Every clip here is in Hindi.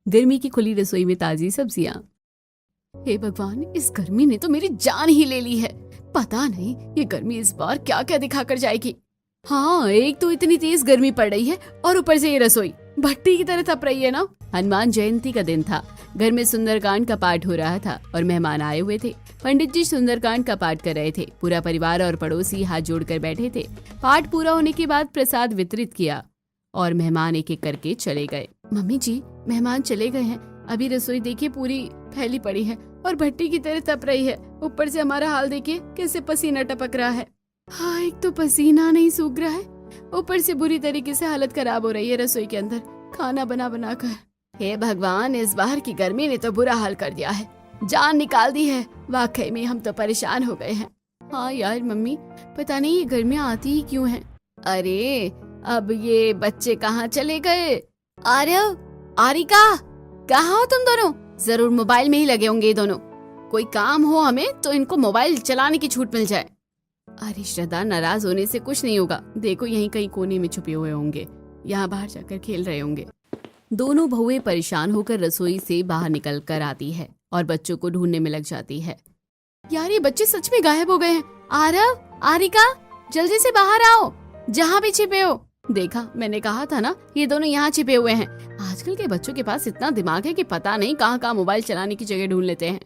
गर्मी की खुली रसोई में ताजी सब्जियां। हे भगवान, इस गर्मी ने तो मेरी जान ही ले ली है। पता नहीं ये गर्मी इस बार क्या क्या दिखा कर जाएगी। हाँ, एक तो इतनी तेज गर्मी पड़ रही है और ऊपर से ये रसोई भट्टी की तरह तप रही है ना। हनुमान जयंती का दिन था। घर में सुंदरकांड का पाठ हो रहा था और मेहमान आए हुए थे। पंडित जी सुंदरकांड का पाठ कर रहे थे। पूरा परिवार और पड़ोसी हाथ जोड़कर बैठे थे। पाठ पूरा होने के बाद प्रसाद वितरित किया और मेहमान एक एक करके चले गए। मम्मी जी, मेहमान चले गए हैं। अभी रसोई देखिए पूरी फैली पड़ी है और भट्टी की तरह तप रही है। ऊपर से हमारा हाल देखिए, कैसे पसीना टपक रहा है। हाँ, एक तो पसीना नहीं सूख रहा है, ऊपर से बुरी तरीके से हालत खराब हो रही है रसोई के अंदर खाना बना बना कर। हे भगवान, इस बार की गर्मी ने तो बुरा हाल कर दिया है, जान निकाल दी है। वाकई में हम तो परेशान हो गए हैं। हाँ यार मम्मी, पता नहीं ये गर्मियाँ आती ही क्यों हैं। अरे अब ये बच्चे कहाँ चले गए? आरव, आरिका, कहाँ हो तुम दोनों? जरूर मोबाइल में ही लगे होंगे ये दोनों। कोई काम हो हमें तो इनको मोबाइल चलाने की छूट मिल जाए। अरे श्रद्धा, नाराज होने से कुछ नहीं होगा। देखो यहीं कहीं कोने में छुपे हुए होंगे, यहाँ बाहर जाकर खेल रहे होंगे। दोनों बहुएं परेशान होकर रसोई से बाहर निकल कर आती है और बच्चों को ढूंढने में लग जाती है। यार ये बच्चे सच में गायब हो गए हैं। आरव, आरिका, जल्दी से बाहर आओ, जहाँ भी छिपे हो। देखा, मैंने कहा था ना, ये दोनों यहाँ छिपे हुए हैं। आजकल के बच्चों के पास इतना दिमाग है कि पता नहीं कहाँ कहाँ मोबाइल चलाने की जगह ढूंढ लेते हैं।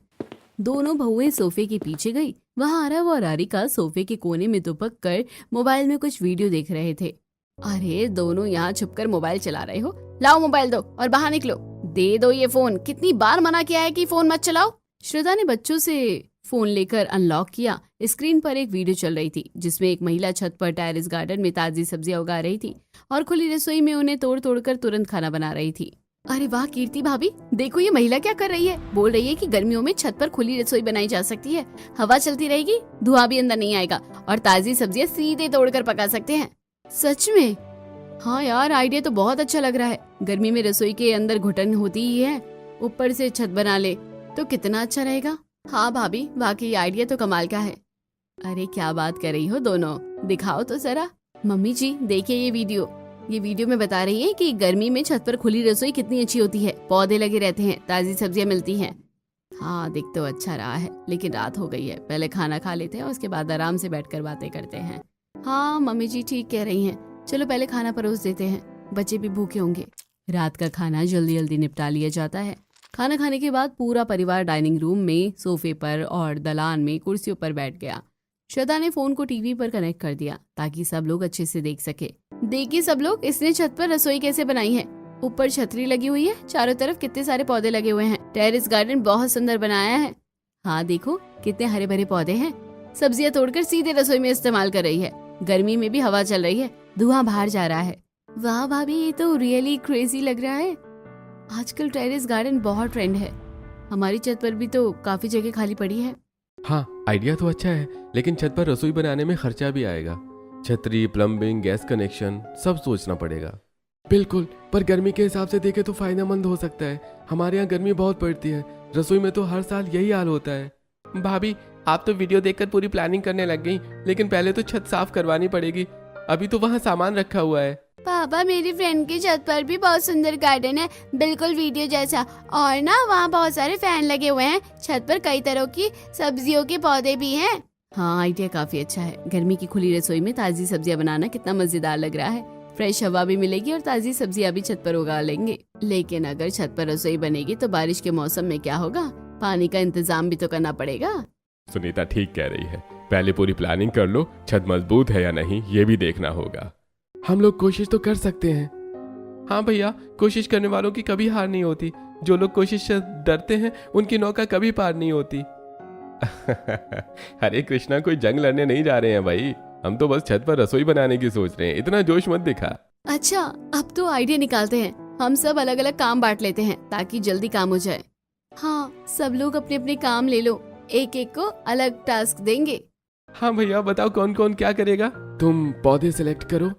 दोनों बहुएं सोफे के पीछे गई। वहाँ आरव और आरिका सोफे के कोने में दुबक कर मोबाइल में कुछ वीडियो देख रहे थे। अरे दोनों यहाँ छुपकर मोबाइल चला रहे हो? लाओ मोबाइल दो और बाहर निकलो। दे दो ये फोन, कितनी बार मना किया है कि फोन मत चलाओ। श्रद्धा ने बच्चों से फोन लेकर अनलॉक किया। स्क्रीन पर एक वीडियो चल रही थी जिसमें एक महिला छत पर टेरेस गार्डन में ताजी सब्जियां उगा रही थी और खुली रसोई में उन्हें तोड़ तोड़ कर तुरंत खाना बना रही थी। अरे वाह कीर्ति भाभी, देखो ये महिला क्या कर रही है। बोल रही है कि गर्मियों में छत पर खुली रसोई बनाई जा सकती है, हवा चलती रहेगी, धुआं भी अंदर नहीं आएगा और ताजी सब्जियां सीधे तोड़कर पका सकते हैं। सच में? हाँ यार, आइडिया तो बहुत अच्छा लग रहा है। गर्मी में रसोई के अंदर घुटन होती ही है, ऊपर से छत बना ले तो कितना अच्छा रहेगा। हाँ भाभी, वाकई आइडिया तो कमाल का है। अरे क्या बात कर रही हो दोनों, दिखाओ तो जरा। मम्मी जी देखिए ये वीडियो में बता रही है कि गर्मी में छत पर खुली रसोई कितनी अच्छी होती है। पौधे लगे रहते हैं, ताजी सब्जियां मिलती हैं। हाँ दिख तो अच्छा रहा है, लेकिन रात हो गई है। पहले खाना खा लेते हैं, उसके बाद आराम से बैठकर बातें करते हैं। हाँ मम्मी जी ठीक कह रही हैं, चलो पहले खाना परोस देते हैं, बच्चे भी भूखे होंगे। रात का खाना जल्दी जल्दी निपटा लिया जाता है। खाना खाने के बाद पूरा परिवार डाइनिंग रूम में सोफे पर और दलान में कुर्सियों पर बैठ गया। श्रद्धा ने फोन को टीवी पर कनेक्ट कर दिया ताकि सब लोग अच्छे से देख सके। देखिए सब लोग, इसने छत पर रसोई कैसे बनाई है। ऊपर छतरी लगी हुई है, चारों तरफ कितने सारे पौधे लगे हुए हैं। टेरेस गार्डन बहुत सुंदर बनाया है। हाँ देखो कितने हरे भरे पौधे हैं। सब्जियां तोड़कर सीधे रसोई में इस्तेमाल कर रही है। गर्मी में भी हवा चल रही है, धुआं बाहर जा रहा है। वाह भाभी, ये तो रियली क्रेजी लग रहा है। आजकल टेरेस गार्डन बहुत ट्रेंड है। हमारी छत पर भी तो काफी जगह खाली पड़ी है। हाँ आइडिया तो अच्छा है, लेकिन छत पर रसोई बनाने में खर्चा भी आएगा। छतरी, प्लम्बिंग, गैस कनेक्शन सब सोचना पड़ेगा। बिल्कुल, पर गर्मी के हिसाब से देखे तो फायदेमंद हो सकता है। हमारे यहाँ गर्मी बहुत पड़ती है, रसोई में तो हर साल यही हाल होता है। भाभी आप तो वीडियो देखकर पूरी प्लानिंग करने लग गई, लेकिन पहले तो छत साफ करवानी पड़ेगी। अभी तो वहाँ सामान रखा हुआ है। पापा मेरी फ्रेंड की छत पर भी बहुत सुंदर गार्डन है, बिल्कुल वीडियो जैसा। और ना वहाँ बहुत सारे फैन लगे हुए हैं। छत पर कई तरह की सब्जियों के पौधे भी हैं। हाँ आइडिया काफी अच्छा है। गर्मी की खुली रसोई में ताजी सब्जियां बनाना कितना मजेदार लग रहा है। फ्रेश हवा भी मिलेगी और ताजी सब्जियां भी छत पर उगा लेंगे। लेकिन अगर छत पर रसोई बनेगी तो बारिश के मौसम में क्या होगा? पानी का इंतजाम भी तो करना पड़ेगा। सुनीता ठीक कह रही है, पहले पूरी प्लानिंग कर लो। छत मजबूत है या नहीं ये भी देखना होगा। हम लोग कोशिश तो कर सकते हैं। हाँ भैया, कोशिश करने वालों की कभी हार नहीं होती। जो लोग कोशिश से डरते हैं उनकी नौका कभी पार नहीं होती। हरे कृष्णा, कोई जंग लड़ने नहीं जा रहे हैं भाई, हम तो बस छत पर रसोई बनाने की सोच रहे हैं। इतना जोश मत दिखा। अच्छा, अब तो आइडिया निकालते हैं। हम सब अलग अलग काम बांट लेते हैं ताकि जल्दी काम हो जाए। हाँ, सब लोग अपने अपने काम ले लो, एक एक को अलग टास्क देंगे। हाँ भैया बताओ कौन कौन क्या करेगा। तुम पौधे सिलेक्ट करो,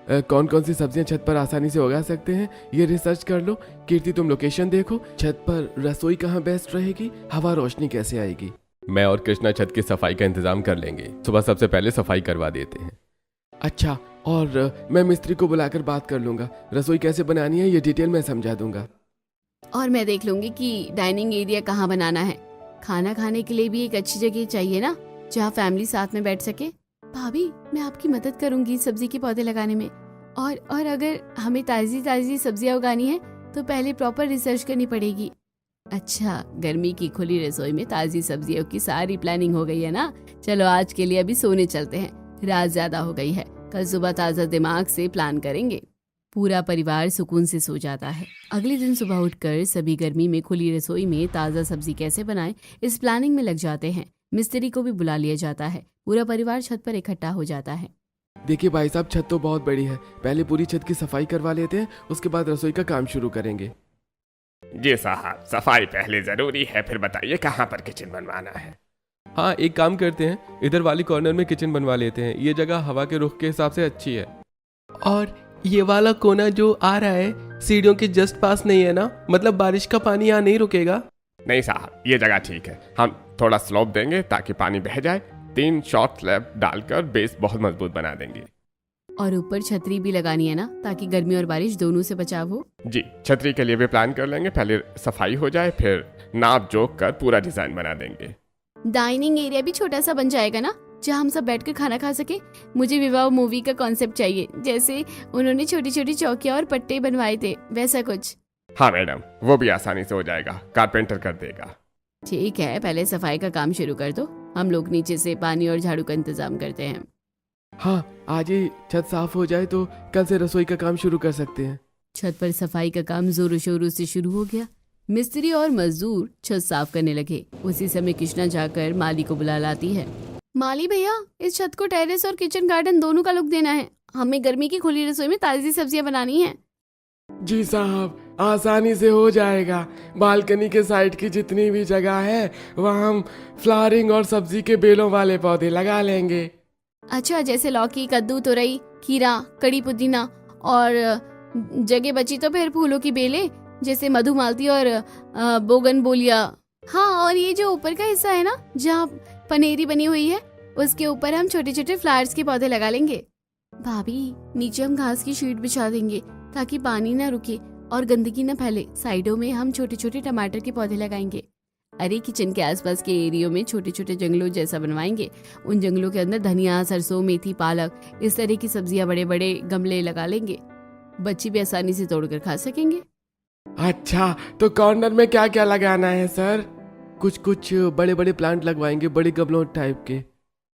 कौन कौन सी सब्जियां छत पर आसानी से उगा सकते हैं ये रिसर्च कर लो। कीर्ति तुम लोकेशन देखो, छत पर रसोई कहाँ बेस्ट रहेगी, हवा रोशनी कैसे आएगी। मैं और कृष्णा छत की सफाई का इंतजाम कर लेंगे। सुबह सबसे पहले सफाई करवा देते हैं। अच्छा, और मैं मिस्त्री को बुलाकर बात कर लूंगा। रसोई कैसे बनानी है ये डिटेल में समझा दूंगा। और मैं देख लूंगी कि डाइनिंग एरिया कहाँ बनाना है। खाना खाने के लिए भी एक अच्छी जगह चाहिए ना, जहाँ फैमिली साथ में बैठ सके। भाभी, मैं आपकी मदद करूंगी सब्जी के पौधे लगाने में। और अगर हमें ताजी ताजी सब्जियां उगानी है तो पहले प्रॉपर रिसर्च करनी पड़ेगी। अच्छा, गर्मी की खुली रसोई में ताजी सब्जियों की सारी प्लानिंग हो गई है ना। चलो आज के लिए अभी सोने चलते हैं, रात ज्यादा हो गई है। कल सुबह ताजा दिमाग से प्लान करेंगे। पूरा परिवार सुकून से सो जाता है। अगले दिन सुबह उठकर सभी गर्मी में खुली रसोई में ताजा सब्जी कैसे बनाएं, इस प्लानिंग में लग जाते हैं। मिस्त्री को भी बुला लिया जाता है। पूरा परिवार छत पर इकट्ठा हो जाता है। देखिए भाई साहब, छत तो बहुत बड़ी है, पहले पूरी छत की सफाई करवा लेते हैं, उसके बाद रसोई का काम शुरू करेंगे। जी साहब, सफाई पहले जरूरी है, फिर बताइए कहाँ पर किचन बनवाना है। हाँ, एक काम करते हैं, इधर वाली कॉर्नर में किचन बनवा लेते हैं। ये जगह हवा के रुख के हिसाब से अच्छी है। और ये वाला कोना जो आ रहा है सीढ़ियों के जस्ट पास नहीं है ना? मतलब बारिश का पानी यहाँ नहीं रुकेगा? नहीं साहब, ये जगह ठीक है। हम थोड़ा स्लोप देंगे ताकि पानी बह जाए। 3 शॉर्ट स्लैब डालकर बेस बहुत मजबूत बना देंगे। और ऊपर छतरी भी लगानी है ना, ताकि गर्मी और बारिश दोनों से बचाव हो। जी, छतरी के लिए भी प्लान कर लेंगे। पहले सफाई हो जाए, फिर नाप जोक कर पूरा डिजाइन बना देंगे। डाइनिंग एरिया भी छोटा सा बन जाएगा ना, जहाँ हम सब बैठकर खाना खा सके। मुझे विवाह मूवी का कॉन्सेप्ट चाहिए, जैसे उन्होंने छोटी छोटी चौकियां और पट्टे बनवाए थे, वैसा कुछ। हाँ मैडम, वो भी आसानी से हो जाएगा, कारपेंटर कर देगा। ठीक है, पहले सफाई का काम शुरू कर दो। हम लोग नीचे से पानी और झाड़ू का इंतजाम करते हैं। हाँ, आज ही छत साफ हो जाए तो कल से रसोई का काम शुरू कर सकते हैं। छत पर सफाई का काम जोरों शोरों से शुरू हो गया। मिस्त्री और मजदूर छत साफ करने लगे। उसी समय कृष्णा जाकर माली को बुला लाती है। माली भैया, इस छत को टेरेस और किचन गार्डन दोनों का लुक देना है। हमें गर्मी की खुली रसोई में ताजी सब्जियां बनानी है। जी साहब, आसानी से हो जाएगा। बालकनी के साइड की जितनी भी जगह है वहाँ हम फ्लावरिंग और सब्जी के बेलों वाले पौधे लगा लेंगे। अच्छा, जैसे लौकी, कद्दू, तुरई, खीरा, कड़ी पुदीना, और जगह बची तो फिर फूलों की बेलें, जैसे मधुमालती और बोगनबोलिया। हाँ, और ये जो ऊपर का हिस्सा है ना, जहाँ पनेरी बनी हुई है, उसके ऊपर हम छोटे छोटे फ्लावर्स के पौधे लगा लेंगे। भाभी, नीचे हम घास की शीट बिछा देंगे ताकि पानी ना रुके और गंदगी न फैले। साइडों में हम छोटे छोटे टमाटर के पौधे लगाएंगे। अरे, किचन के आसपास के एरियो में छोटे छोटे जंगलों जैसा बनवाएंगे। उन जंगलों के अंदर धनिया, सरसों, मेथी, पालक, इस तरह की सब्जियां बड़े बड़े गमले लगा लेंगे। बच्चे भी आसानी से तोड़कर खा सकेंगे। अच्छा, तो कॉर्नर में क्या क्या लगाना है सर? कुछ बड़े बड़े प्लांट लगवाएंगे, बड़े गमलों टाइप के।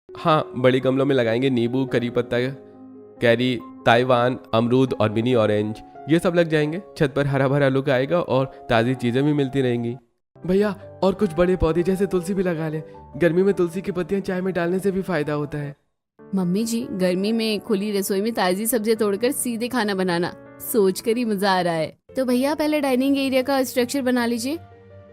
हाँ, बड़े गमलों में लगाएंगे नींबू, करी पत्ता, कैरी, ताइवान, अमरूद और मिनी ऑरेंज, ये सब लग जाएंगे। छत पर हरा भरा लुक आएगा और ताज़ी चीज़ें भी मिलती रहेंगी। भैया, और कुछ बड़े पौधे जैसे तुलसी भी लगा लें। गर्मी में तुलसी की पत्तियां चाय में डालने से भी फायदा होता है। मम्मी जी, गर्मी में खुली रसोई में ताजी सब्जियां तोड़कर सीधे खाना बनाना सोचकर ही मजा आ रहा है। तो भैया, पहले डाइनिंग एरिया का स्ट्रक्चर बना लीजिए।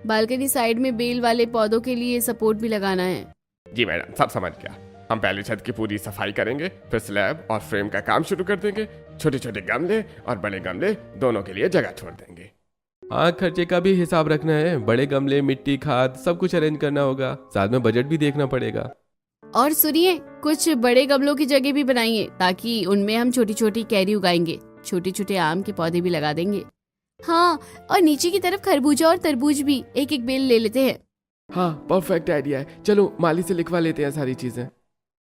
बालकनी साइड में बेल वाले पौधों के लिए सपोर्ट भी लगाना है। जी मैडम, सब समझ गया। हम पहले छत की पूरी सफाई करेंगे, फिर स्लैब और फ्रेम का काम शुरू कर देंगे। छोटे छोटे गमले और बड़े गमले दोनों के लिए जगह छोड़ देंगे। हाँ, खर्चे का भी हिसाब रखना है। बड़े गमले, मिट्टी, खाद, सब कुछ अरेंज करना होगा। साथ में बजट भी देखना पड़ेगा। और सुनिए, कुछ बड़े गमलों की जगह भी बनाइए ताकि उनमें हम छोटी छोटी कैरी उगाएंगे। छोटे छोटे आम के पौधे भी लगा देंगे। हाँ, और नीचे की तरफ खरबूजा और तरबूज भी एक एक बेल ले लेते हैं। हाँ, परफेक्ट आइडिया है। चलो माली से लिखवा लेते हैं सारी चीजें।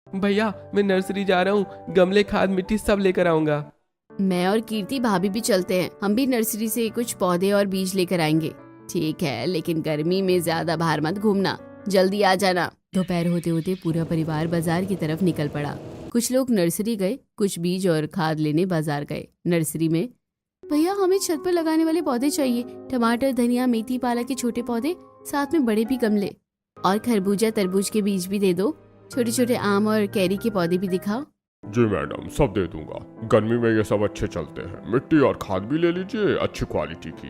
भैया, मैं नर्सरी जा रहा हूँ, गमले, खाद, मिट्टी सब लेकर आऊंगा। मैं और कीर्ति भाभी भी चलते हैं। हम भी नर्सरी से कुछ पौधे और बीज लेकर आएंगे। ठीक है, लेकिन गर्मी में ज्यादा बाहर मत घूमना, जल्दी आ जाना। दोपहर होते होते पूरा परिवार बाजार की तरफ निकल पड़ा। कुछ लोग नर्सरी गए, कुछ बीज और खाद लेने बाजार गए। नर्सरी में, भैया, हमें छत पर लगाने वाले पौधे चाहिए। टमाटर, धनिया, मेथी, पालक के छोटे पौधे, साथ में बड़े भी गमले, और खरबूजा, तरबूज के बीज भी दे दो। छोटे छोटे आम और कैरी के पौधे भी दिखाओ। जी मैडम, सब दे दूंगा। गर्मी में ये सब अच्छे चलते हैं। मिट्टी और खाद भी ले लीजिए, अच्छी क्वालिटी की।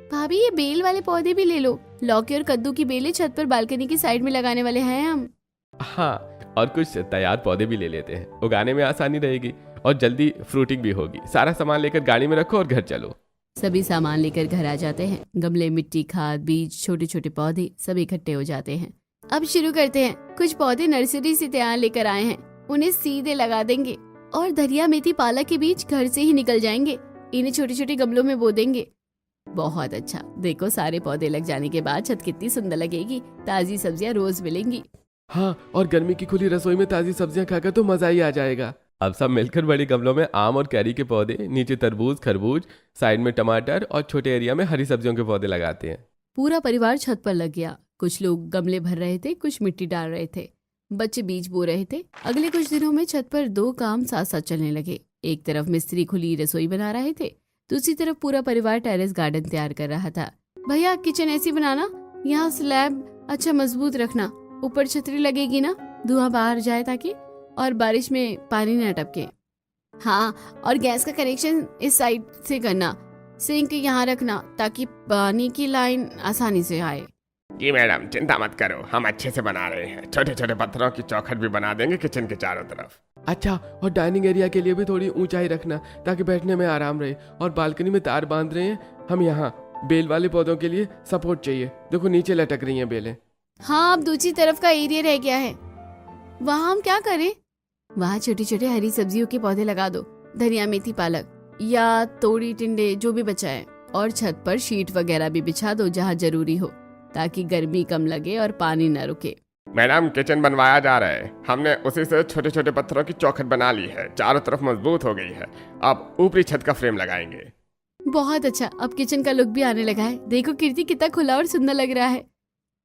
भाभी, ये बेल वाले पौधे भी ले लो। लौकी और कद्दू की बेलें छत पर बालकनी की साइड में लगाने वाले हैं हम। हाँ, और कुछ तैयार पौधे भी ले लेते हैं। उगाने में आसानी रहेगी और जल्दी फ्रूटिंग भी होगी। सारा सामान लेकर गाड़ी में रखो और घर चलो। सभी सामान लेकर घर आ जाते हैं। गमले, मिट्टी, खाद, बीज, छोटे छोटे पौधे सब इकट्ठे हो जाते हैं। अब शुरू करते हैं। कुछ पौधे नर्सरी से तैयार लेकर आए हैं, उन्हें सीधे लगा देंगे। और धनिया, मेथी, पालक के बीज घर से ही निकल जाएंगे। इन्हें छोटे छोटे गमलों में बो देंगे। बहुत अच्छा, देखो सारे पौधे लग जाने के बाद छत कितनी सुंदर लगेगी, ताजी सब्जियां रोज मिलेंगी। हाँ, और गर्मी की खुली रसोई में ताजी सब्जियां खाकर तो मजा ही आ जाएगा। अब सब मिलकर बड़े गमलों में आम और कैरी के पौधे, नीचे तरबूज खरबूज, साइड में टमाटर और छोटे एरिया में हरी सब्जियों के पौधे लगाते हैं। पूरा परिवार छत पर लग गया। कुछ लोग गमले भर रहे थे, कुछ मिट्टी डाल रहे थे, बच्चे बीज बो रहे थे। अगले कुछ दिनों में छत पर दो काम साथ साथ चलने लगे। एक तरफ मिस्त्री खुली रसोई बना रहे थे, दूसरी तरफ पूरा परिवार टेरेस गार्डन तैयार कर रहा था। भैया किचन ऐसी बनाना, यहाँ स्लैब अच्छा मजबूत रखना, ऊपर छतरी लगेगी ना, धुआं बाहर जाए ताकि, और बारिश में पानी न टपके। हाँ, और गैस का कनेक्शन इस साइड से करना, सिंक यहाँ रखना ताकि पानी की लाइन आसानी से आए। जी मैडम, चिंता मत करो, हम अच्छे से बना रहे हैं। छोटे छोटे पत्थरों की चौखट भी बना देंगे किचन के चारों तरफ। अच्छा, और डाइनिंग एरिया के लिए भी थोड़ी ऊंचाई रखना ताकि बैठने में आराम रहे। और बालकनी में तार बांध रहे हैं हम, यहाँ बेल वाले पौधों के लिए सपोर्ट चाहिए। देखो नीचे लटक रही हैं बेलें। हाँ, अब दूसरी तरफ का एरिया रह गया है, वहाँ हम क्या करें? वहाँ छोटे छोटे हरी सब्जियों के पौधे लगा दो, धनिया मेथी पालक या तोड़ी टिंडे जो भी बचा है। और छत पर शीट वगैरह भी बिछा दो जहाँ जरूरी हो, ताकि गर्मी कम लगे और पानी न रुके। मैडम, किचन बनवाया जा रहा है, हमने उसी से छोटे छोटे पत्थरों की चौखट बना ली है, चारों तरफ मजबूत हो गई है। अब ऊपरी छत का फ्रेम लगाएंगे। बहुत अच्छा, अब किचन का लुक भी आने लगा है। देखो कीर्ति, कितना खुला और सुंदर लग रहा है।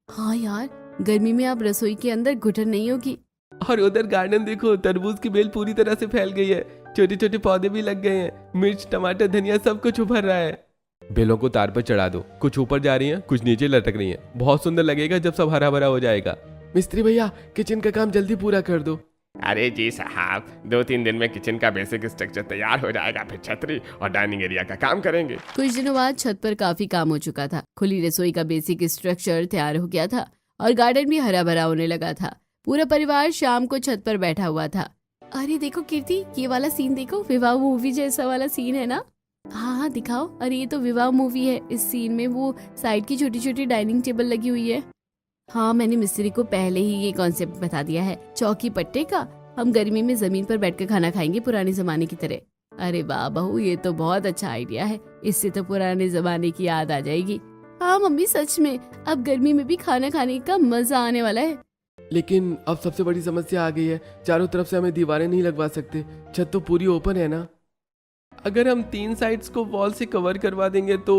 हाँ यार, गर्मी में अब रसोई के अंदर घुटन नहीं होगी। और उधर गार्डन देखो, तरबूज की बेल पूरी तरह से फैल गई है, छोटे छोटे पौधे भी लग गए हैं, मिर्च टमाटर धनिया सब कुछ उभर रहा है। बेलों को तार पर चढ़ा दो, कुछ ऊपर जा रही हैं, कुछ नीचे लटक रही हैं। बहुत सुंदर लगेगा जब सब हरा भरा हो जाएगा। मिस्त्री भैया, किचन का काम जल्दी पूरा कर दो। अरे जी साहब, 2-3 दिन में किचन का बेसिक स्ट्रक्चर तैयार हो जाएगा, फिर छतरी और डाइनिंग एरिया का काम करेंगे। कुछ दिनों बाद छत पर काफी काम हो चुका था। खुली रसोई का बेसिक स्ट्रक्चर तैयार हो गया था और गार्डन भी हरा भरा होने लगा था। पूरा परिवार शाम को छत पर बैठा हुआ था। अरे देखो कीर्ति, ये वाला सीन देखो, विवाह मूवी जैसा वाला सीन है ना? हाँ हाँ दिखाओ। अरे ये तो विवाह मूवी है। इस सीन में वो साइड की छोटी छोटी डाइनिंग टेबल लगी हुई है। हाँ, मैंने मिस्त्री को पहले ही ये कॉन्सेप्ट बता दिया है, चौकी पट्टे का। हम गर्मी में जमीन पर बैठकर खाना खाएंगे पुराने जमाने की तरह। अरे वाह बहू, ये तो बहुत अच्छा आइडिया है, इससे तो पुराने जमाने की याद आ जाएगी। हाँ मम्मी, सच में अब गर्मी में भी खाना खाने का मजा आने वाला है। लेकिन अब सबसे बड़ी समस्या आ गई है, चारों तरफ से हमें दीवारें नहीं लगवा सकते, छत तो पूरी ओपन है ना। अगर हम 3 साइड्स को वॉल से कवर करवा देंगे तो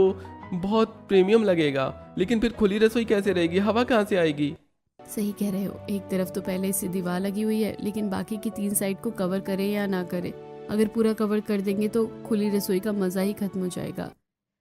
बहुत प्रीमियम लगेगा, लेकिन फिर खुली रसोई कैसे रहेगी, हवा कहाँ से आएगी? सही कह रहे हो, एक तरफ तो पहले से दीवार लगी हुई है, लेकिन बाकी की 3 साइड को कवर करें या ना करें। अगर पूरा कवर कर देंगे तो खुली रसोई का मजा ही खत्म हो जाएगा।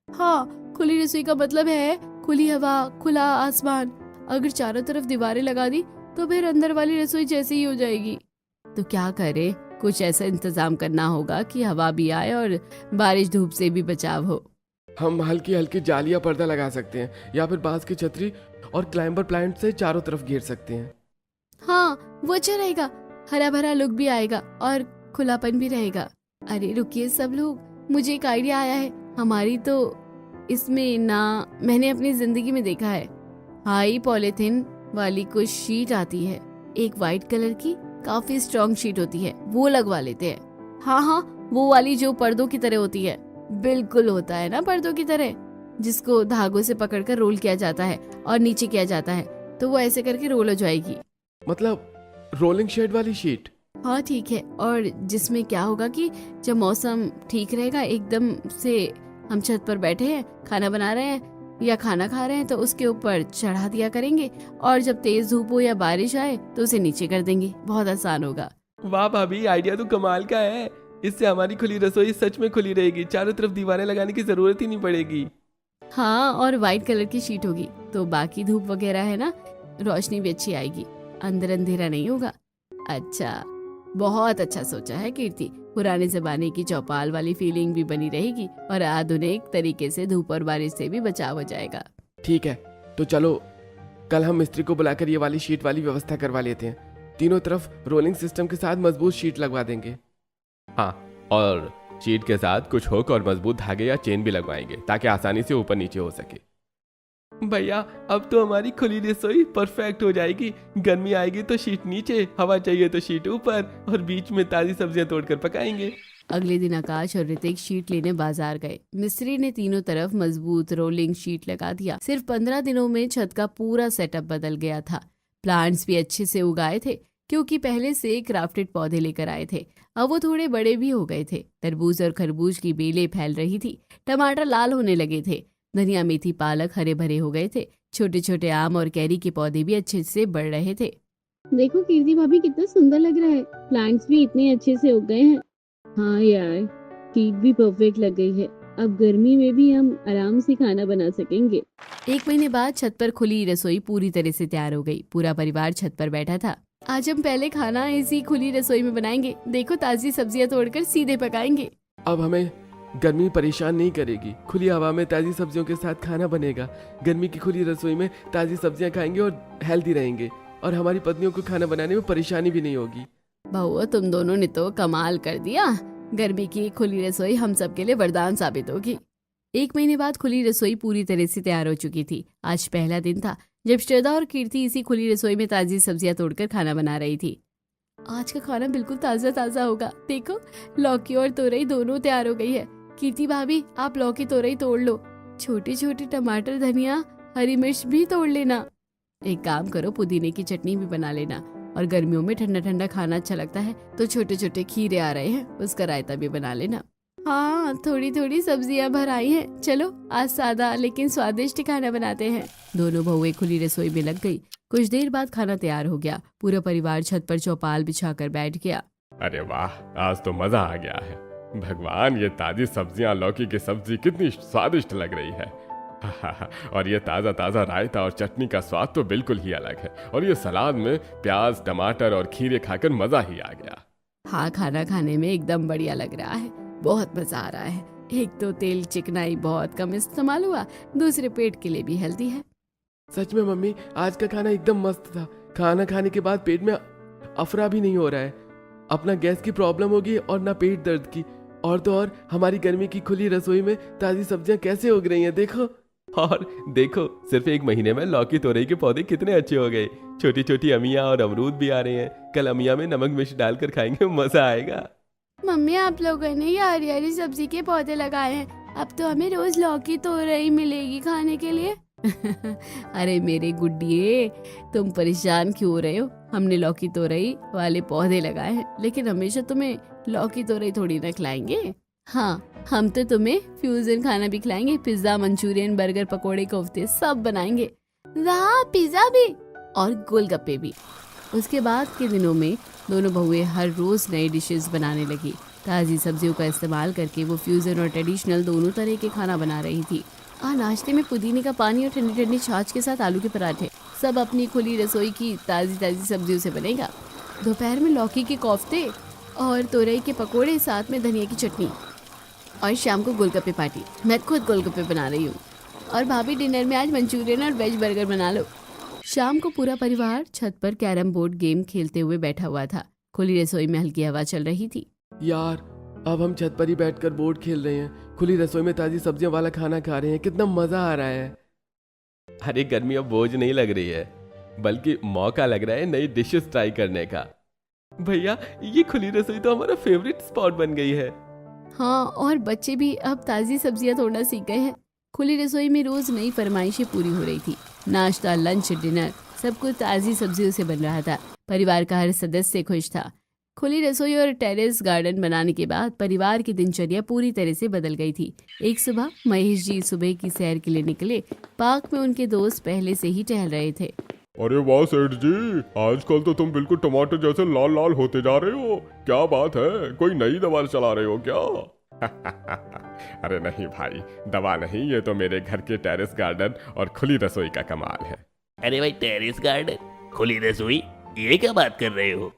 हाँ, खुली रसोई का मतलब है खुली हवा, खुला आसमान। अगर चारों तरफ दीवारें लगा दी तो फिर अंदर वाली रसोई जैसी ही हो जाएगी। तो क्या करें? कुछ ऐसा इंतजाम करना होगा कि हवा भी आए और बारिश धूप से भी बचाव हो। हम हल्की हल्की जाली या पर्दा लगा सकते हैं, या फिर बांस की छतरी और क्लाइंबर प्लांट से चारों तरफ घेर सकते हैं। हाँ, वो अच्छा रहेगा, हरा भरा लुक भी आएगा और खुलापन भी रहेगा। अरे रुकिए सब लोग, मुझे एक आइडिया आया है। हमारी तो इसमें ना, मैंने अपनी जिंदगी में देखा है, हाई पॉलीथिन वाली कुछ शीट आती है, एक वाइट कलर की काफी स्ट्रॉन्ग शीट होती है, वो लगवा लेते हैं। हाँ हाँ, वो वाली जो पर्दों की तरह होती है, बिल्कुल होता है ना पर्दों की तरह, जिसको धागों से पकड़कर रोल किया जाता है और नीचे किया जाता है, तो वो ऐसे करके रोल हो जाएगी। मतलब रोलिंग शेड वाली शीट? हाँ ठीक है। और जिसमें क्या होगा कि जब मौसम ठीक रहेगा, एकदम से हम छत पर बैठे हैं, खाना बना रहे हैं या खाना खा रहे हैं, तो उसके ऊपर चढ़ा दिया करेंगे, और जब तेज धूप हो या बारिश आए तो उसे नीचे कर देंगे। बहुत आसान होगा। वाह भाभी, आइडिया तो कमाल का है। इससे हमारी खुली रसोई सच में खुली रहेगी, चारों तरफ दीवारें लगाने की जरूरत ही नहीं पड़ेगी। हाँ, और व्हाइट कलर की शीट होगी तो बाकी धूप वगैरह है ना, रोशनी भी अच्छी आएगी, अंदर अंधेरा नहीं होगा। अच्छा, बहुत अच्छा सोचा है कीर्ति। पुराने जमाने की चौपाल वाली फीलिंग भी बनी रहेगी और आधुनिक तरीके से धूप और बारिश से भी बचाव हो जाएगा। ठीक है, तो चलो कल हम मिस्त्री को बुलाकर ये वाली शीट वाली व्यवस्था करवा लेते हैं। तीनों तरफ रोलिंग सिस्टम के साथ मजबूत शीट लगवा देंगे। हाँ, और शीट के साथ कुछ हुक और मजबूत धागे या चेन भी लगवाएंगे ताकि आसानी से ऊपर नीचे हो सके। भैया अब तो हमारी खुली रसोई परफेक्ट हो जाएगी। गर्मी आएगी तो शीट नीचे, हवा चाहिए तो शीट ऊपर, और बीच में ताजी सब्जियां तोड़कर पकाएंगे। अगले दिन आकाश और ऋतिक शीट लेने बाजार गए। मिस्त्री ने तीनों तरफ मजबूत रोलिंग शीट लगा दिया। सिर्फ 15 दिनों में छत का पूरा सेटअप बदल गया था। प्लांट्स भी अच्छे से उगाए थे क्योंकि पहले से क्राफ्टेड पौधे लेकर आए थे। अब वो थोड़े बड़े भी हो गए थे। तरबूज और खरबूज की बेलें फैल रही थी। टमाटर लाल होने लगे थे। धनिया, मेथी, पालक हरे भरे हो गए थे। छोटे छोटे आम और कैरी के पौधे भी अच्छे से बढ़ रहे थे। देखो कीर्ति भाभी, कितना सुंदर लग रहा है। प्लांट्स भी इतने अच्छे से उग गए हैं। हाँ यार, शीट भी परफेक्ट लग गई है। अब गर्मी में भी हम आराम से खाना बना सकेंगे। 1 महीने बाद छत पर खुली रसोई पूरी तरह से तैयार हो गई। पूरा परिवार छत पर बैठा था। आज हम पहले खाना इसी खुली रसोई में बनाएंगे। देखो, ताजी सब्जियां तोड़कर सीधे पकाएंगे। अब हमें गर्मी परेशान नहीं करेगी। खुली हवा में ताजी सब्जियों के साथ खाना बनेगा। गर्मी की खुली रसोई में ताजी सब्जियां खाएंगे और हेल्दी रहेंगे, और हमारी पत्नियों को खाना बनाने में परेशानी भी नहीं होगी। बहू, तुम दोनों ने तो कमाल कर दिया। गर्मी की खुली रसोई हम सबके लिए वरदान साबित होगी। 1 महीने बाद खुली रसोई पूरी तरह से तैयार हो चुकी थी। आज पहला दिन था जब श्रद्धा और कीर्ति इसी खुली रसोई में ताजी सब्जियां तोड़कर खाना बना रही थी। आज का खाना बिल्कुल ताजा ताजा होगा। देखो, लौकी और तोरई दोनों तैयार हो गई है। कीर्ति भाभी, आप लौकी तोरई तोड़ लो। छोटे छोटे टमाटर, धनिया, हरी मिर्च भी तोड़ लेना। एक काम करो, पुदीने की चटनी भी बना लेना। और गर्मियों में ठंडा ठंडा खाना अच्छा लगता है, तो छोटे छोटे खीरे आ रहे हैं, उसका रायता भी बना लेना। हाँ, थोड़ी थोड़ी सब्जियां भर आई हैं। चलो, आज सादा लेकिन स्वादिष्ट खाना बनाते हैं। दोनों बहुएं खुली रसोई में लग गई। कुछ देर बाद खाना तैयार हो गया। पूरा परिवार छत पर चौपाल बिछाकर बैठ गया। अरे वाह, आज तो मजा आ गया है। भगवान, ये ताजी सब्जियां, लौकी की सब्जी कितनी स्वादिष्ट लग रही है। और ये ताज़ा ताज़ा रायता और चटनी का स्वाद तो बिल्कुल ही अलग है। और ये सलाद में प्याज, टमाटर और खीरे खाकर मजा ही आ गया। हाँ, खाना खाने में एकदम बढ़िया लग रहा है। बहुत मजा आ रहा है। एक तो तेल चिकनाई बहुत कम इस्तेमाल हुआ, दूसरे पेट के लिए भी हेल्दी है। सच में मम्मी, आज का खाना एकदम मस्त था। खाना खाने के बाद पेट में अफरा भी नहीं हो रहा है। अपना गैस की प्रॉब्लम होगी और ना पेट दर्द की। और तो और हमारी गर्मी की खुली रसोई में ताजी सब्जियां कैसे उग रही हैं, देखो। और देखो, सिर्फ 1 महीने में लौकी तोरई के पौधे कितने अच्छे हो गए। छोटी छोटी अमिया और अमरूद भी आ रहे हैं। कल अमिया में नमक मिर्च डालकर खाएंगे, मजा आएगा। मम्मी, आप लोगों ने ये हरी हरी सब्जी के पौधे लगाए हैं। अब तो हमें रोज लौकी तोरई मिलेगी खाने के लिए। अरे मेरे गुड्डिए, तुम परेशान क्यों हो रहे हो? हमने लौकी तोरई वाले पौधे लगाए हैं, लेकिन हमेशा तुम्हें लौकी तोरई थोड़ी ना खिलाएंगे। हाँ, हम तो तुम्हें फ्यूजन खाना भी खिलाएंगे। पिज्जा, मंचूरियन, बर्गर, पकोड़े, कोफ्ते सब बनाएंगे। वाह, पिज्जा भी और गोलगप्पे भी। उसके बाद के दिनों में दोनों बहुएं हर रोज नई डिशेस बनाने लगी। ताजी सब्जियों का इस्तेमाल करके वो फ्यूजन और ट्रेडिशनल दोनों तरह के खाना बना रही थी। नाश्ते में पुदीने का पानी और ठंडी ठंडी छाछ के साथ आलू के पराठे, सब अपनी खुली रसोई की ताजी ताजी सब्जियों से बनेगा। दोपहर में लौकी के कोफ्ते और तोरई के पकोड़े, साथ में धनिया की चटनी। और शाम को गोलगप्पे पार्टी। मैं खुद गोलगप्पे बना रही हूँ। और भाभी, डिनर में आज मंचूरियन और वेज बर्गर बना लो। शाम को पूरा परिवार छत पर कैरम बोर्ड गेम खेलते हुए बैठा हुआ था। खुली रसोई में हल्की हवा चल रही थी। यार, अब हम छत पर ही बैठकर बोर्ड खेल रहे हैं, खुली रसोई में ताजी सब्जियों वाला खाना खा रहे हैं। कितना मजा आ रहा है। अरे गर्मी अब बोझ नहीं लग रही है, बल्कि मौका लग रहा है नई डिशेस ट्राई करने का। भैया, ये खुली रसोई तो हमारा फेवरेट स्पॉट बन गई है। हाँ, और बच्चे भी अब ताजी सब्जियां तोड़ना सीख गए हैं। खुली रसोई में रोज नई फरमाइशें पूरी हो रही थी। नाश्ता, लंच, डिनर सब कुछ ताजी सब्जियों से बन रहा था। परिवार का हर सदस्य खुश था। खुली रसोई और टेरेस गार्डन बनाने के बाद परिवार की दिनचर्या पूरी तरह से बदल गई थी। एक सुबह महेश जी सुबह की सैर के लिए निकले। पार्क में उनके दोस्त पहले से ही टहल रहे थे। अरे वाह सेठ जी, आजकल तो तुम बिल्कुल टमाटर जैसे लाल लाल होते जा रहे हो। क्या बात है, कोई नई दवा चला रहे हो क्या? अरे नहीं भाई, दवा नहीं, ये तो मेरे घर के टेरेस गार्डन और खुली रसोई का कमाल है। अरे भाई, टेरेस गार्डन, खुली रसोई, ये क्या बात कर रहे हो?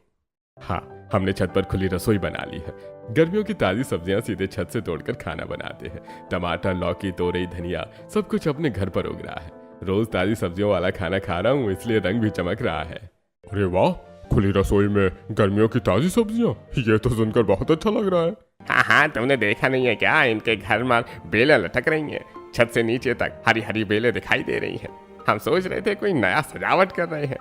हाँ, हमने छत पर खुली रसोई बना ली है। गर्मियों की ताजी सब्जियां सीधे छत से तोड़कर खाना बनाते हैं। टमाटर, लौकी, तोरई, धनिया सब कुछ अपने घर पर उग रहा है। रोज ताजी सब्जियों वाला खाना खा रहा हूँ, इसलिए रंग भी चमक रहा है। अरे वाह, खुली रसोई में गर्मियों की ताजी सब्जियां, ये तो सुनकर बहुत अच्छा लग रहा है। हाँ हाँ, तुमने देखा नहीं है क्या, इनके घर में बेलें लटक रही हैं। छत से नीचे तक हरी हरी बेलें दिखाई दे रही हैं। हम सोच रहे थे कोई नया सजावट कर रहे हैं।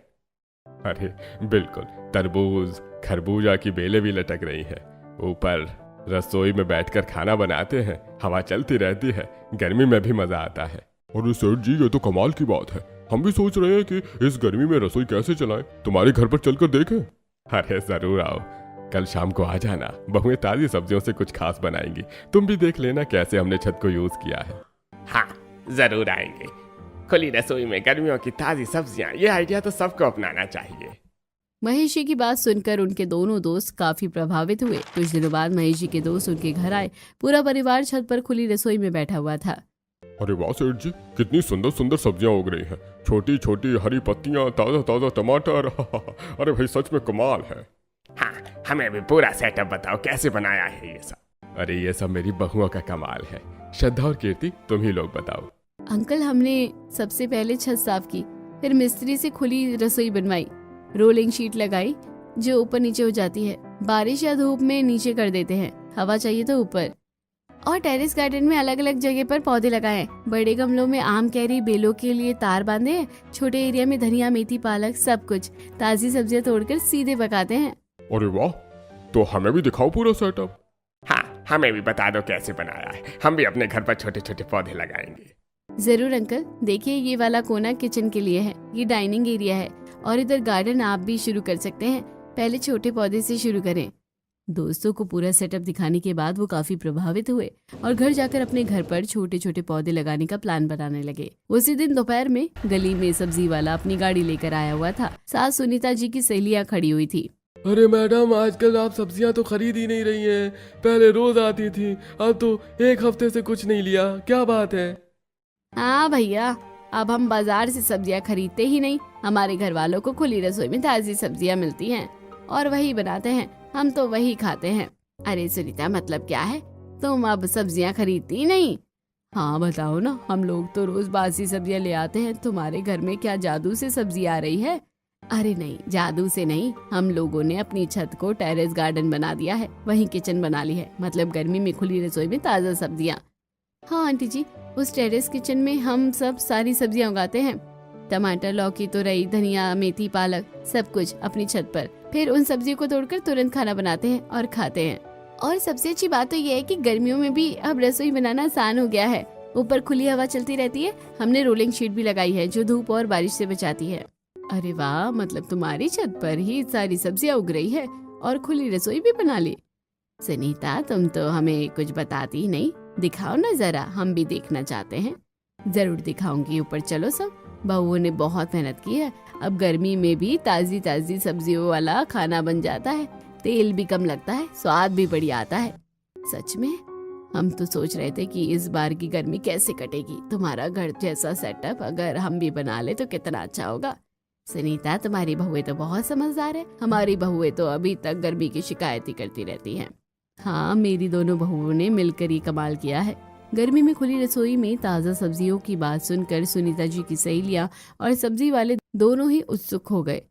अरे बिल्कुल, तरबूज खरबूजा की बेलें भी लटक रही हैं। ऊपर रसोई में बैठकर खाना बनाते हैं, हवा चलती रहती है, गर्मी में भी मजा आता है। अरे सेठ जी, ये तो कमाल की बात है। हम भी सोच रहे हैं कि इस गर्मी में रसोई कैसे चलाएं, तुम्हारे घर पर चलकर देखें। अरे जरूर आओ, कल शाम को आ जाना। बहुएं ताजी सब्जियों से कुछ खास बनाएंगी, तुम भी देख लेना कैसे हमने छत को यूज किया है। हाँ जरूर आएंगे। खुली रसोई में गर्मियों की ताजी सब्जियां, ये आइडिया तो सबको अपनाना चाहिए। महेश जी की बात सुनकर उनके दोनों दोस्त काफी प्रभावित हुए। कुछ दिनों बाद महेश जी के दोस्त उनके घर आए। पूरा परिवार छत पर खुली रसोई में बैठा हुआ था। अरे वाह सेठ जी, कितनी सुंदर सुंदर सब्जियां उग रही हैं। छोटी छोटी हरी पत्तियां, ताजा ताजा टमाटर। अरे भाई सच में कमाल है। हाँ, हमें भी पूरा सेटअप बताओ, कैसे बनाया है ये सब। अरे ये सब मेरी बहुओं का कमाल है। श्रद्धा और कीर्ति, तुम ही लोग बताओ। अंकल, हमने सबसे पहले छत साफ की, फिर मिस्त्री से खुली रसोई बनवाई, रोलिंग शीट लगाई जो ऊपर नीचे हो जाती है। बारिश या धूप में नीचे कर देते हैं, हवा चाहिए तो ऊपर। और टेरेस गार्डन में अलग अलग जगह पर पौधे लगाए। बड़े गमलों में आम, कैरी, बेलों के लिए तार बांधे हैं। छोटे एरिया में धनिया, मेथी, पालक, सब कुछ। ताजी सब्जियां तोड़कर सीधे पकाते हैं। अरे वाह, तो हमें भी दिखाओ पूरा सेटअप। हाँ, हमें भी बता दो कैसे बनाया है, हम भी अपने घर पर छोटे छोटे पौधे लगाएंगे। जरूर अंकल, देखिए ये वाला कोना किचन के लिए है, ये डाइनिंग एरिया है, और इधर गार्डन आप भी शुरू कर सकते हैं। पहले छोटे पौधे से शुरू करें। दोस्तों को पूरा सेटअप दिखाने के बाद वो काफी प्रभावित हुए और घर जाकर अपने घर पर छोटे छोटे पौधे लगाने का प्लान बनाने लगे। उसी दिन दोपहर में गली में सब्जी वाला अपनी गाड़ी लेकर आया हुआ था। सास सुनीता जी की सहेलियां खड़ी हुई थी। अरे मैडम, आजकल आप सब्जियां तो खरीद ही नहीं रही हैं। पहले रोज आती थी, अब तो एक हफ्ते से कुछ नहीं लिया, क्या बात है? हाँ भैया, अब हम बाजार से सब्जियां खरीदते ही नहीं। हमारे घर वालों को खुली रसोई में ताजी सब्जियां मिलती हैं और वही बनाते हैं, हम तो वही खाते हैं। अरे सुनीता, मतलब क्या है, तुम अब सब्जियां खरीदती ही नहीं? हाँ बताओ ना, हम लोग तो रोज बासी सब्जियां ले आते हैं। तुम्हारे घर में क्या जादू से सब्जी आ रही है? अरे नहीं, जादू से नहीं, हम लोगों ने अपनी छत को टेरेस गार्डन बना दिया है, वहीं किचन बना ली है। मतलब गर्मी में खुली रसोई में ताजा सब्जियां। हाँ आंटी जी, उस टेरेस किचन में हम सब सारी सब्जियां उगाते हैं। टमाटर, लौकी, तोरई, धनिया, मेथी, पालक, सब कुछ अपनी छत पर। फिर उन सब्जियों को तोड़कर तुरंत खाना बनाते हैं और खाते हैं। और सबसे अच्छी बात तो ये है कि गर्मियों में भी अब रसोई बनाना आसान हो गया है। ऊपर खुली हवा चलती रहती है। हमने रोलिंग शीट भी लगाई है जो धूप और बारिश से बचाती है। अरे वाह, मतलब तुम्हारी छत पर ही सारी सब्जियां उग रही है और खुली रसोई भी बना ली। सुनीता, तुम तो हमें कुछ बताती ही नहीं, दिखाओ ना जरा, हम भी देखना चाहते हैं। जरूर दिखाऊंगी, ऊपर चलो सब। बहुओं ने बहुत मेहनत की है। अब गर्मी में भी ताजी ताजी सब्जियों वाला खाना बन जाता है। तेल भी कम लगता है, स्वाद भी बढ़िया आता है। सच में हम तो सोच रहे थे कि इस बार की गर्मी कैसे कटेगी। तुम्हारा घर जैसा सेटअप अगर हम भी बना ले तो कितना अच्छा होगा। सुनीता, तुम्हारी बहुएं तो बहुत समझदार है। हमारी बहुएं तो अभी तक गर्मी की शिकायत ही करती रहती हैं। हाँ, मेरी दोनों बहुओं ने मिलकर ही कमाल किया है। गर्मी में खुली रसोई में ताजा सब्जियों की बात सुनकर सुनीता जी की सहेलियां और सब्जी वाले दोनों ही उत्सुक हो गए।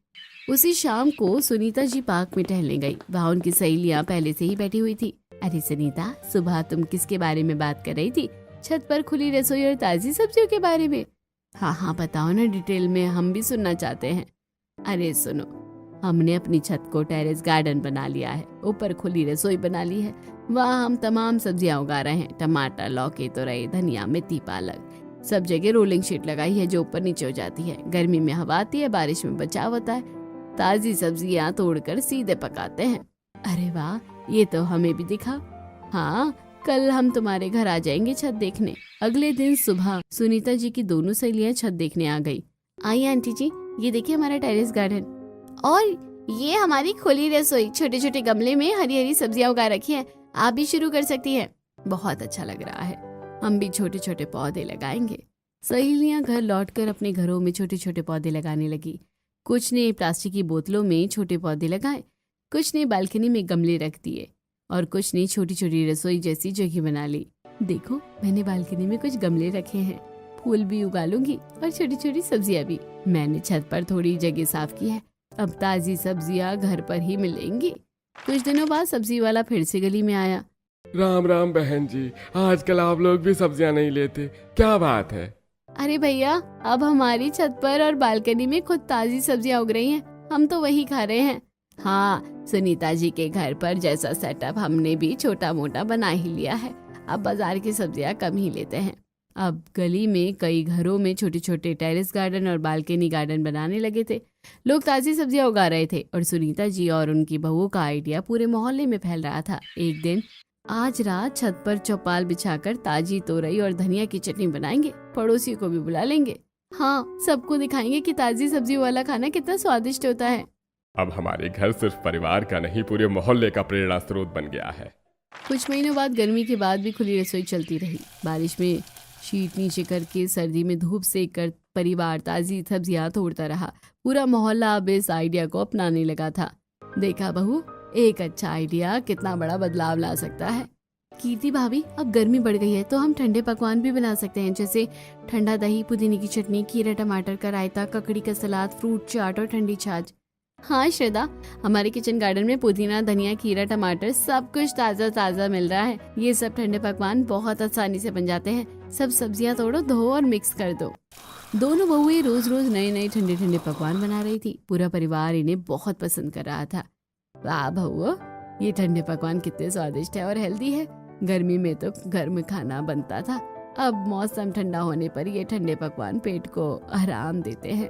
उसी शाम को सुनीता जी पार्क में टहलने गई। वहाँ उनकी सहेलियां पहले से ही बैठी हुई थी। अरे सुनीता, सुबह तुम किसके बारे में बात कर रही थी? छत पर खुली रसोई और ताजी सब्जियों के बारे में? हाँ बताओ ना डिटेल में, हम भी सुनना चाहते हैं। अरे सुनो, हमने अपनी छत को टेरेस गार्डन बना लिया है। ऊपर खुली रसोई बना ली है, वहाँ हम तमाम सब्जियां उगा रहे हैं। टमाटर, लौकी, तोरई, धनिया, मेथी, पालक, सब जगह रोलिंग शीट लगाई है जो ऊपर नीचे हो जाती है। गर्मी में हवा आती है, बारिश में बचाव होता है। ताजी सब्जियां तोड़कर सीधे पकाते हैं। अरे वाह, ये तो हमें भी दिखा। हाँ, कल हम तुम्हारे घर आ जाएंगे छत देखने। अगले दिन सुबह सुनीता जी की दोनों सहेलियां छत देखने आ गई। आइए आंटी जी, ये देखिए हमारा टेरेस गार्डन, और ये हमारी खुली रसोई। छोटे छोटे गमले में हरी हरी सब्जियां उगा रखी है, आप भी शुरू कर सकती हैं। बहुत अच्छा लग रहा है, हम भी छोटे छोटे पौधे लगाएंगे। सहेलियां घर लौटकर अपने घरों में छोटे छोटे पौधे लगाने लगी। कुछ ने प्लास्टिक की बोतलों में छोटे पौधे लगाए, कुछ ने बालकनी में गमले रख दिए और कुछ ने छोटी छोटी रसोई जैसी जगह बना ली। देखो, मैंने बालकनी में कुछ गमले रखे हैं, फूल भी उगा लूंगी और छोटी छोटी सब्जियां भी। मैंने छत पर थोड़ी जगह साफ की है, अब ताजी सब्जियां घर पर ही मिलेंगी। कुछ दिनों बाद सब्जी वाला फिर से गली में आया। राम राम बहन जी, आजकल आप लोग भी सब्जियां नहीं लेते, क्या बात है? अरे भैया, अब हमारी छत पर और बालकनी में खुद ताजी सब्जियां उग रही हैं, हम तो वही खा रहे हैं। हाँ, सुनीता जी के घर पर जैसा सेटअप हमने भी छोटा मोटा बना ही लिया है। अब बाजार की सब्जियां कम ही लेते हैं। अब गली में कई घरों में छोटे छोटे टेरेस गार्डन और बालकनी गार्डन बनाने लगे थे। लोग ताजी सब्जियां उगा रहे थे और सुनीता जी और उनकी बहुओं का आइडिया पूरे मोहल्ले में फैल रहा था। एक दिन आज रात छत पर चौपाल बिछाकर ताजी तोरई और धनिया की चटनी बनाएंगे, पड़ोसियों को भी बुला लेंगे। हाँ, सबको दिखाएंगे कि ताजी सब्जियों वाला खाना कितना स्वादिष्ट होता है। अब हमारे घर सिर्फ परिवार का नहीं, पूरे मोहल्ले का प्रेरणा स्रोत बन गया है। कुछ महीनों बाद गर्मी के बाद भी खुली रसोई चलती रही। बारिश में शीट नीचे करके, सर्दी में धूप सेक कर परिवार ताजी सब्जियां तोड़ता रहा। पूरा मोहल्ला अब इस आइडिया को अपनाने लगा था। देखा बहू, एक अच्छा आइडिया कितना बड़ा बदलाव ला सकता है। कीर्ति भाभी, अब गर्मी बढ़ गई है तो हम ठंडे पकवान भी बना सकते हैं, जैसे ठंडा दही, पुदीने की चटनी, खीरा टमाटर का रायता, ककड़ी का सलाद, फ्रूट चाट और ठंडी छाछ। हाँ श्रद्धा, हमारे किचन गार्डन में पुदीना, धनिया, खीरा टमाटर सब कुछ ताजा ताजा मिल रहा है। ये सब ठंडे पकवान बहुत आसानी से बन जाते हैं। सब सब्जियां तोड़ो, धो और मिक्स कर दो। दोनों बहुएं रोज रोज नए नए ठंडे ठंडे पकवान बना रही थी। पूरा परिवार इन्हें बहुत पसंद कर रहा था। वाह बहुओं, ये ठंडे पकवान कितने स्वादिष्ट है और हेल्दी है। गर्मी में तो घर में खाना बनता था, अब मौसम ठंडा होने पर ये ठंडे पकवान पेट को आराम देते हैं।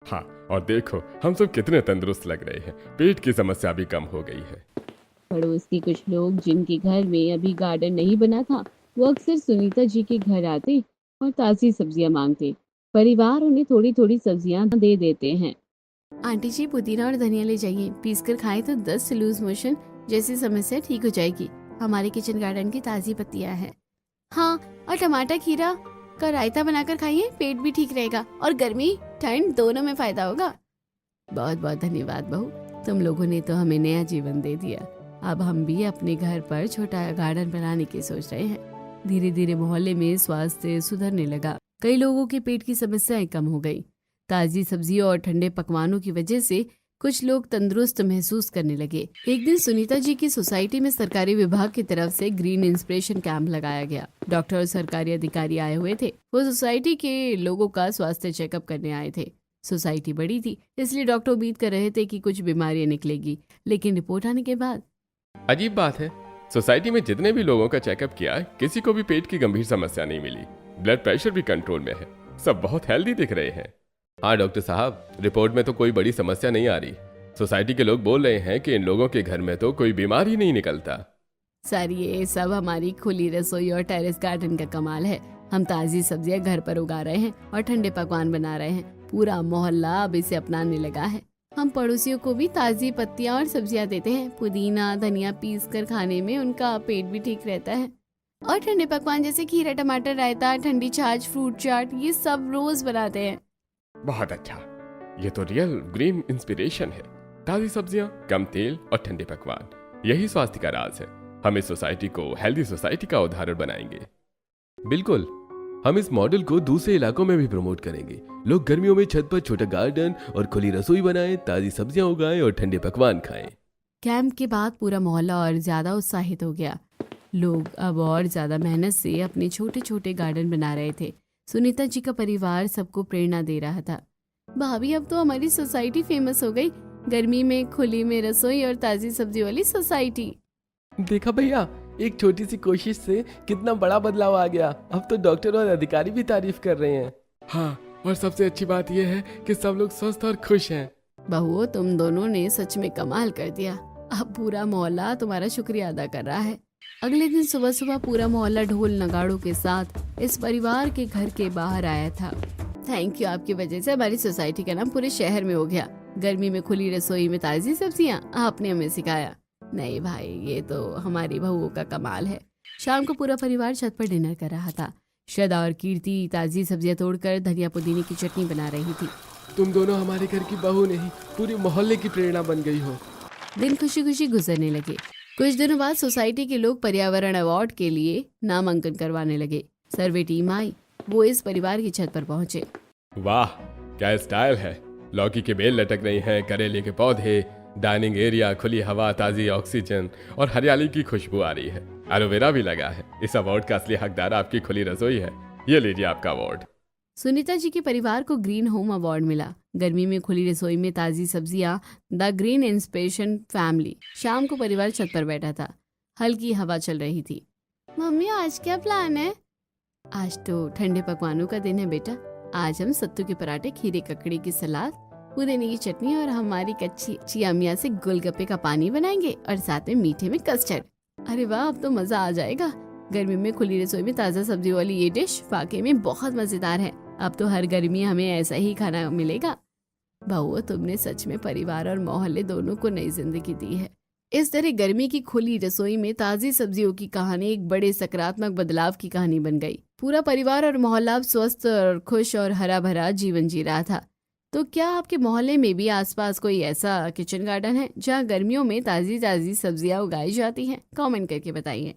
हाँ, और देखो हम सब कितने तंदुरुस्त लग रहे हैं, पेट की समस्या भी कम हो गई है। पड़ोस के कुछ लोग जिनके घर में अभी गार्डन नहीं बना था, वो अक्सर सुनीता जी के घर आते और ताजी सब्जियां मांगते। परिवार उन्हें थोड़ी थोड़ी सब्जियां दे देते हैं। आंटी जी, पुदीना और धनिया ले जाइए, पीस कर खाएं तो दस्त से लूज मोशन जैसी समस्या ठीक हो जाएगी। हमारे किचन गार्डन की ताजी पत्तियां हैं। हाँ, और टमाटर खीरा का रायता बनाकर खाइए, पेट भी ठीक रहेगा और गर्मी ठंड दोनों में फायदा होगा। बहुत बहुत धन्यवाद बहू, तुम लोगों ने तो हमें नया जीवन दे दिया। अब हम भी अपने घर पर छोटा गार्डन बनाने की सोच रहे हैं। धीरे धीरे मोहल्ले में स्वास्थ्य सुधरने लगा। कई लोगों के पेट की समस्याएं कम हो गई। ताजी सब्जियों और ठंडे पकवानों की वजह से कुछ लोग तंदुरुस्त महसूस करने लगे। एक दिन सुनीता जी की सोसाइटी में सरकारी विभाग की तरफ से ग्रीन इंस्पिरेशन कैंप लगाया गया। डॉक्टर और सरकारी अधिकारी आए हुए थे। वो सोसाइटी के लोगों का स्वास्थ्य चेकअप करने आए थे। सोसाइटी बड़ी थी, इसलिए डॉक्टर उम्मीद कर रहे थे कि कुछ बीमारियां निकलेगी, लेकिन रिपोर्ट आने के बाद अजीब बात है, सोसाइटी में जितने भी लोगों का चेकअप किया, किसी को भी पेट की गंभीर समस्या नहीं मिली। ब्लड प्रेशर भी कंट्रोल में है, सब बहुत हेल्दी दिख रहे हैं। हाँ डॉक्टर साहब, रिपोर्ट में तो कोई बड़ी समस्या नहीं आ रही। सोसाइटी के लोग बोल रहे हैं कि इन लोगों के घर में तो कोई बीमारी नहीं निकलता। सर, ये सब हमारी खुली रसोई और टेरेस गार्डन का कमाल है। हम ताजी सब्जियां घर पर उगा रहे हैं और ठंडे पकवान बना रहे हैं। पूरा मोहल्ला अब इसे अपनाने लगा है। हम पड़ोसियों को भी ताजी पत्तियां और सब्जियां देते हैं। पुदीना, धनिया पीस कर खाने में उनका पेट भी ठीक रहता है। और ठंडे पकवान जैसे खीरा टमाटर रायता, ठंडी छाछ, फ्रूट चाट, ये सब रोज बनाते हैं। बहुत अच्छा, ये तो रियल ग्रीन इंस्पिरेशन है। ताजी सब्जियां, कम तेल और ठंडे पकवान, यही स्वास्थ्य का राज है। हम इस सोसाइटी को हेल्दी सोसाइटी का उदाहरण बनाएंगे। बिल्कुल, हम इस मॉडल को दूसरे इलाकों में भी प्रमोट करेंगे। लोग गर्मियों में छत पर छोटा गार्डन और खुली रसोई बनाएं, ताजी सब्जियां उगाएं और ठंडे पकवान खाएं। कैंप के बाद पूरा मोहल्ला और ज्यादा उत्साहित हो गया। लोग अब और ज्यादा मेहनत से अपने छोटे छोटे गार्डन बना रहे थे। सुनीता जी का परिवार सबको प्रेरणा दे रहा था। भाभी, अब तो हमारी सोसाइटी फेमस हो गई। गर्मी में खुली में रसोई और ताजी सब्जी वाली सोसाइटी। देखा भैया, एक छोटी सी कोशिश से कितना बड़ा बदलाव आ गया। अब तो डॉक्टर और अधिकारी भी तारीफ कर रहे हैं। हाँ, और सबसे अच्छी बात यह है कि सब लोग स्वस्थ और खुश हैं। बहुओं, तुम दोनों ने सच में कमाल कर दिया। अब पूरा मोहल्ला तुम्हारा शुक्रिया अदा कर रहा है। अगले दिन सुबह सुबह पूरा मोहल्ला ढोल नगाड़ों के साथ इस परिवार के घर के बाहर आया था। थैंक यू, आपकी वजह से हमारी सोसाइटी का नाम पूरे शहर में हो गया। गर्मी में खुली रसोई में ताजी सब्जियां आपने हमें सिखाया। नहीं भाई, ये तो हमारी बहुओं का कमाल है। शाम को पूरा परिवार छत पर डिनर कर रहा था। श्रद्धा और कीर्ति ताजी सब्जियां तोड़कर धनिया पुदीने की चटनी बना रही थी। तुम दोनों हमारे घर की बहू नहीं, पूरे मोहल्ले की प्रेरणा बन गई हो। दिन खुशी खुशी गुजरने लगे। कुछ दिनों बाद सोसाइटी के लोग पर्यावरण अवार्ड के लिए नामांकन करवाने लगे। सर्वे टीम आई, वो इस परिवार की छत पर पहुंचे। वाह, क्या स्टाइल है। लौकी के बेल लटक रही हैं, करेले के पौधे, डाइनिंग एरिया, खुली हवा, ताजी ऑक्सीजन और हरियाली की खुशबू आ रही है। एलोवेरा भी लगा है। इस अवार्ड का असली हकदार आपकी खुली रसोई है। ये लीजिए आपका अवार्ड। सुनीता जी के परिवार को ग्रीन होम अवार्ड मिला। गर्मी में खुली रसोई में ताजी सब्जियां, द ग्रीन इंस्पिरेशन फैमिली। शाम को परिवार छत पर बैठा था। हल्की हवा चल रही थी। मम्मी आज क्या प्लान है? आज तो ठंडे पकवानों का दिन है बेटा। आज हम सत्तू के पराठे, खीरे ककड़ी की सलाद, पुदीने की चटनी और हमारी कच्ची चिया मिया से गोलगप्पे का पानी बनाएंगे और साथ में मीठे में कस्टर्ड। अरे वाह, अब तो मजा आ जाएगा। गर्मी में खुली रसोई में ताजा सब्जी वाली ये डिश वाकई में बहुत मजेदार है। अब तो हर गर्मी हमें ऐसा ही खाना मिलेगा। बहू, तुमने सच में परिवार और मोहल्ले दोनों को नई जिंदगी दी है। इस तरह गर्मी की खुली रसोई में ताजी सब्जियों की कहानी एक बड़े सकारात्मक बदलाव की कहानी बन गई। पूरा परिवार और मोहल्ला अब स्वस्थ और खुश और हरा भरा जीवन जी रहा था। तो क्या आपके मोहल्ले में भी आसपास कोई ऐसा किचन गार्डन है जहाँ गर्मियों में ताजी ताजी सब्जियां उगाई जाती हैं? कमेंट करके बताइए।